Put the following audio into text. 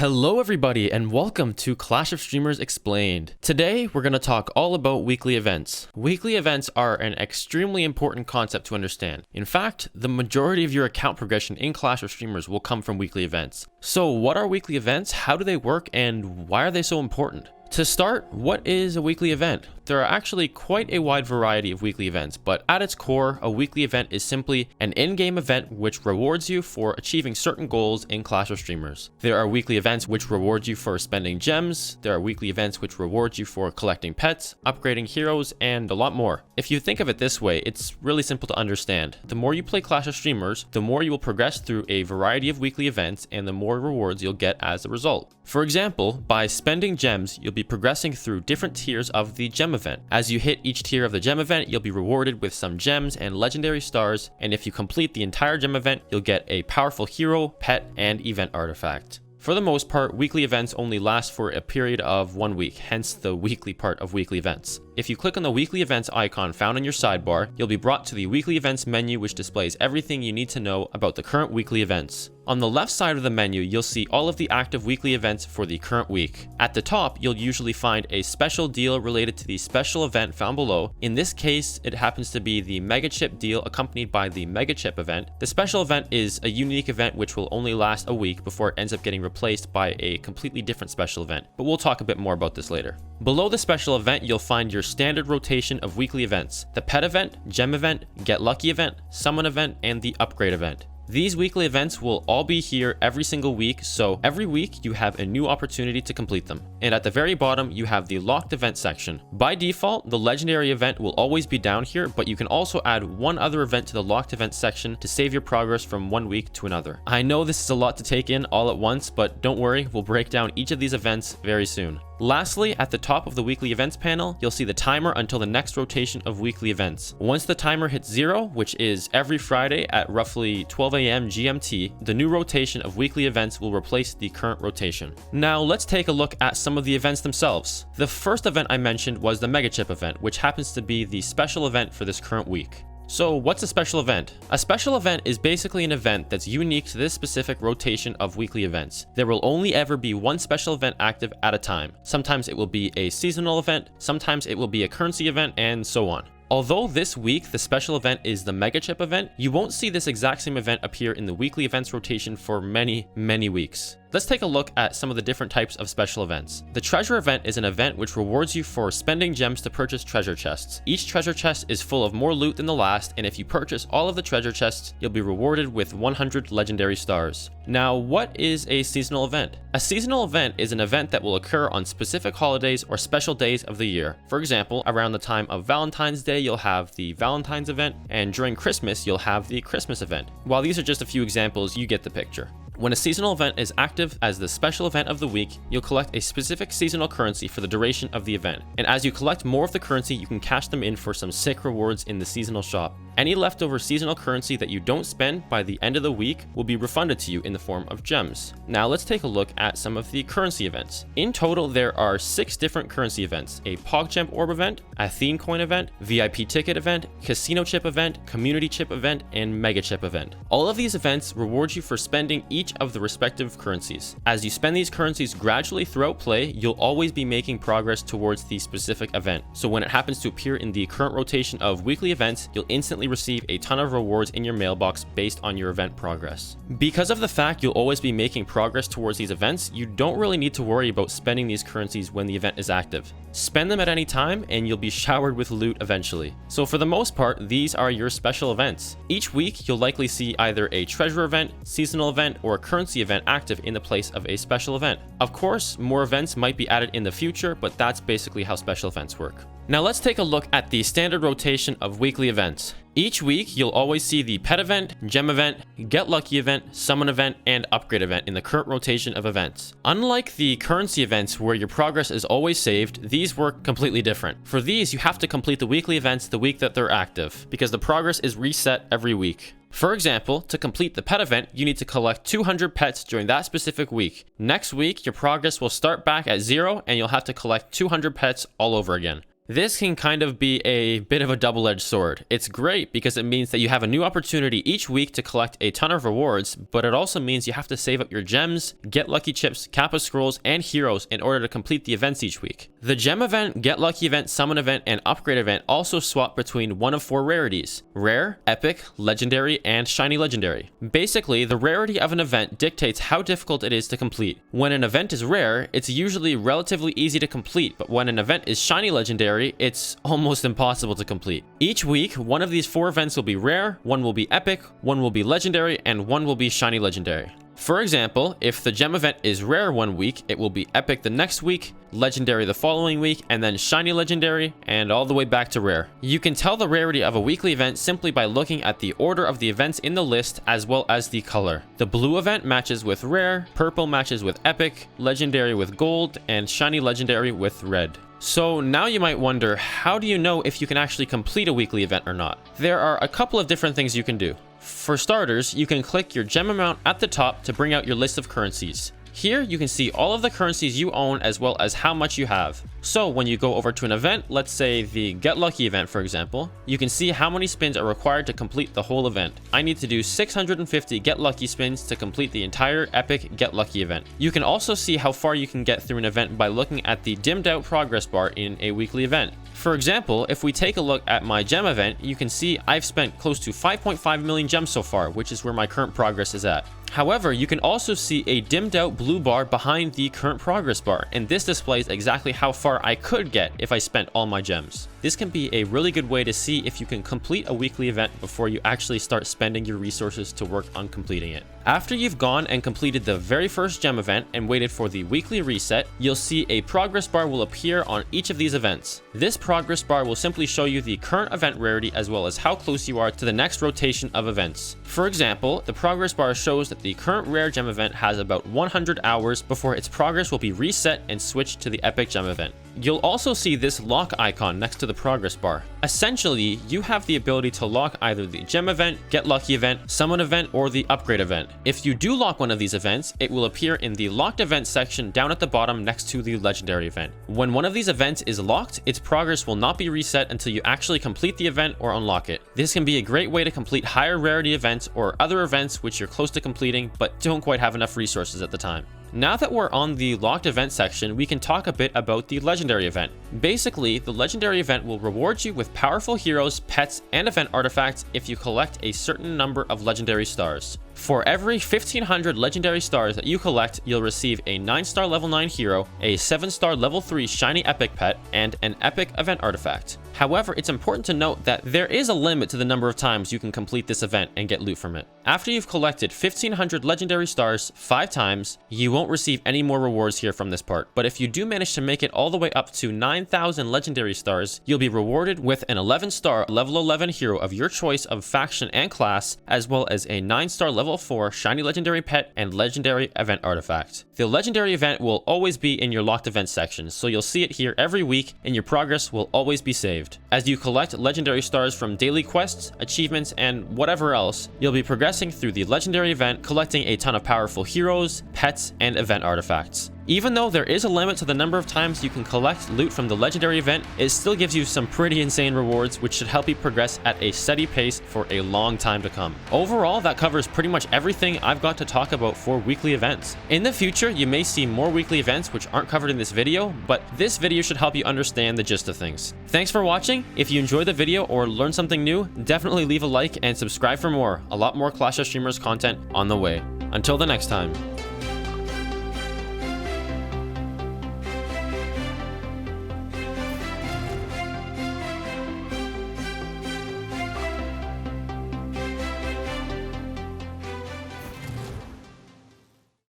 Hello everybody and welcome to Clash of Streamers Explained. Today we're going to talk all about weekly events. Weekly events are an extremely important concept to understand. In fact, the majority of your account progression in Clash of Streamers will come from weekly events. So what are weekly events, how do they work, and why are they so important? To start, what is a weekly event? There are actually quite a wide variety of weekly events, but at its core, a weekly event is simply an in-game event which rewards you for achieving certain goals in Clash of Streamers. There are weekly events which reward you for spending gems, there are weekly events which reward you for collecting pets, upgrading heroes, and a lot more. If you think of it this way, it's really simple to understand. The more you play Clash of Streamers, the more you will progress through a variety of weekly events and the more rewards you'll get as a result. For example, by spending gems, you'll be progressing through different tiers of the gem event. As you hit each tier of the gem event, you'll be rewarded with some gems and legendary stars, and if you complete the entire gem event, you'll get a powerful hero, pet, and event artifact. For the most part, weekly events only last for a period of 1 week, hence the weekly part of weekly events. If you click on the weekly events icon found on your sidebar, you'll be brought to the weekly events menu, which displays everything you need to know about the current weekly events. On the left side of the menu, you'll see all of the active weekly events for the current week. At the top, you'll usually find a special deal related to the special event found below. In this case, it happens to be the Mega Chip deal accompanied by the Mega Chip event. The special event is a unique event which will only last a week before it ends up getting replaced by a completely different special event, but we'll talk a bit more about this later. Below the special event, you'll find your standard rotation of weekly events: the pet event, gem event, get lucky event, summon event, and the upgrade event. These weekly events will all be here every single week, so every week you have a new opportunity to complete them. And at the very bottom, you have the locked event section. By default, the legendary event will always be down here, but you can also add one other event to the locked event section to save your progress from 1 week to another. I know this is a lot to take in all at once, but don't worry, we'll break down each of these events very soon. Lastly, at the top of the weekly events panel, you'll see the timer until the next rotation of weekly events. Once the timer hits 0, which is every Friday at roughly 12 AM GMT, the new rotation of weekly events will replace the current rotation. Now let's take a look at some of the events themselves. The first event I mentioned was the Mega Chip event, which happens to be the special event for this current week. So what's a special event? A special event is basically an event that's unique to this specific rotation of weekly events. There will only ever be one special event active at a time. Sometimes it will be a seasonal event, sometimes it will be a currency event, and so on. Although this week the special event is the Mega Chip event, you won't see this exact same event appear in the weekly events rotation for many weeks. Let's take a look at some of the different types of special events. The treasure event is an event which rewards you for spending gems to purchase treasure chests. Each treasure chest is full of more loot than the last, and if you purchase all of the treasure chests, you'll be rewarded with 100 legendary stars. Now, what is a seasonal event? A seasonal event is an event that will occur on specific holidays or special days of the year. For example, around the time of Valentine's Day, you'll have the Valentine's event, and during Christmas, you'll have the Christmas event. While these are just a few examples, you get the picture. When a seasonal event is active as the special event of the week, you'll collect a specific seasonal currency for the duration of the event. And as you collect more of the currency, you can cash them in for some sick rewards in the seasonal shop. Any leftover seasonal currency that you don't spend by the end of the week will be refunded to you in the form of gems. Now let's take a look at some of the currency events. In total, there are 6 different currency events: a PogChamp Orb event, a Theme Coin event, VIP Ticket event, Casino Chip event, Community Chip event, and Mega Chip event. All of these events reward you for spending each of the respective currencies. As you spend these currencies gradually throughout play, you'll always be making progress towards the specific event. So when it happens to appear in the current rotation of weekly events, you'll instantly receive a ton of rewards in your mailbox based on your event progress. Because of the fact you'll always be making progress towards these events, you don't really need to worry about spending these currencies when the event is active. Spend them at any time and you'll be showered with loot eventually. So for the most part, these are your special events. Each week, you'll likely see either a treasure event, seasonal event, or a currency event active in the place of a special event. Of course, more events might be added in the future, but that's basically how special events work. Now let's take a look at the standard rotation of weekly events. Each week, you'll always see the pet event, gem event, get lucky event, summon event, and upgrade event in the current rotation of events. Unlike the currency events where your progress is always saved, these work completely different. For these, you have to complete the weekly events the week that they're active, because the progress is reset every week. For example, to complete the pet event, you need to collect 200 pets during that specific week. Next week, your progress will start back at 0 and you'll have to collect 200 pets all over again. This can kind of be a bit of a double-edged sword. It's great because it means that you have a new opportunity each week to collect a ton of rewards, but it also means you have to save up your gems, get lucky chips, Kappa scrolls, and heroes in order to complete the events each week. The gem event, get lucky event, summon event, and upgrade event also swap between one of 4 rarities: rare, epic, legendary, and shiny legendary. Basically, the rarity of an event dictates how difficult it is to complete. When an event is rare, it's usually relatively easy to complete, but when an event is shiny legendary, it's almost impossible to complete. Each week, one of these 4 events will be rare, one will be epic, one will be legendary, and one will be shiny legendary. For example, if the gem event is rare one week, it will be epic the next week, legendary the following week, and then shiny legendary, and all the way back to rare. You can tell the rarity of a weekly event simply by looking at the order of the events in the list as well as the color. The blue event matches with rare, purple matches with epic, legendary with gold, and shiny legendary with red. So now you might wonder, how do you know if you can actually complete a weekly event or not? There are a couple of different things you can do. For starters, you can click your gem amount at the top to bring out your list of currencies. Here you can see all of the currencies you own as well as how much you have. So when you go over to an event, let's say the Get Lucky event for example, you can see how many spins are required to complete the whole event. I need to do 650 Get Lucky spins to complete the entire epic Get Lucky event. You can also see how far you can get through an event by looking at the dimmed out progress bar in a weekly event. For example, if we take a look at my gem event, you can see I've spent close to 5.5 million gems so far, which is where my current progress is at. However, you can also see a dimmed out blue bar behind the current progress bar, and this displays exactly how far I could get if I spent all my gems. This can be a really good way to see if you can complete a weekly event before you actually start spending your resources to work on completing it. After you've gone and completed the very first gem event and waited for the weekly reset, you'll see a progress bar will appear on each of these events. This progress bar will simply show you the current event rarity as well as how close you are to the next rotation of events. For example, the progress bar shows that the current rare gem event has about 100 hours before its progress will be reset and switched to the epic gem event. You'll also see this lock icon next to the progress bar. Essentially, you have the ability to lock either the gem event, get lucky event, summon event, or the upgrade event. If you do lock one of these events, it will appear in the locked event section down at the bottom next to the legendary event. When one of these events is locked, its progress will not be reset until you actually complete the event or unlock it. This can be a great way to complete higher rarity events or other events which you're close to completing but don't quite have enough resources at the time. Now that we're on the locked event section, we can talk a bit about the legendary event. Basically, the legendary event will reward you with powerful heroes, pets, and event artifacts if you collect a certain number of legendary stars. For every 1500 legendary stars that you collect, you'll receive a 9-star level 9 hero, a 7-star level 3 shiny epic pet, and an epic event artifact. However, it's important to note that there is a limit to the number of times you can complete this event and get loot from it. After you've collected 1500 legendary stars 5 times, you won't receive any more rewards here from this part, but if you do manage to make it all the way up to 9000 legendary stars, you'll be rewarded with an 11-star level 11 hero of your choice of faction and class, as well as a 9-star level 4 shiny legendary pet and legendary event artifact. The legendary event will always be in your locked event section, so you'll see it here every week and your progress will always be saved. As you collect legendary stars from daily quests, achievements, and whatever else, you'll be progressing through the legendary event, collecting a ton of powerful heroes, pets, and event artifacts. Even though there is a limit to the number of times you can collect loot from the legendary event, it still gives you some pretty insane rewards which should help you progress at a steady pace for a long time to come. Overall, that covers pretty much everything I've got to talk about for weekly events. In the future, you may see more weekly events which aren't covered in this video, but this video should help you understand the gist of things. Thanks for watching. If you enjoyed the video or learned something new, definitely leave a like and subscribe for more. A lot more Clash of Streamers content on the way. Until the next time.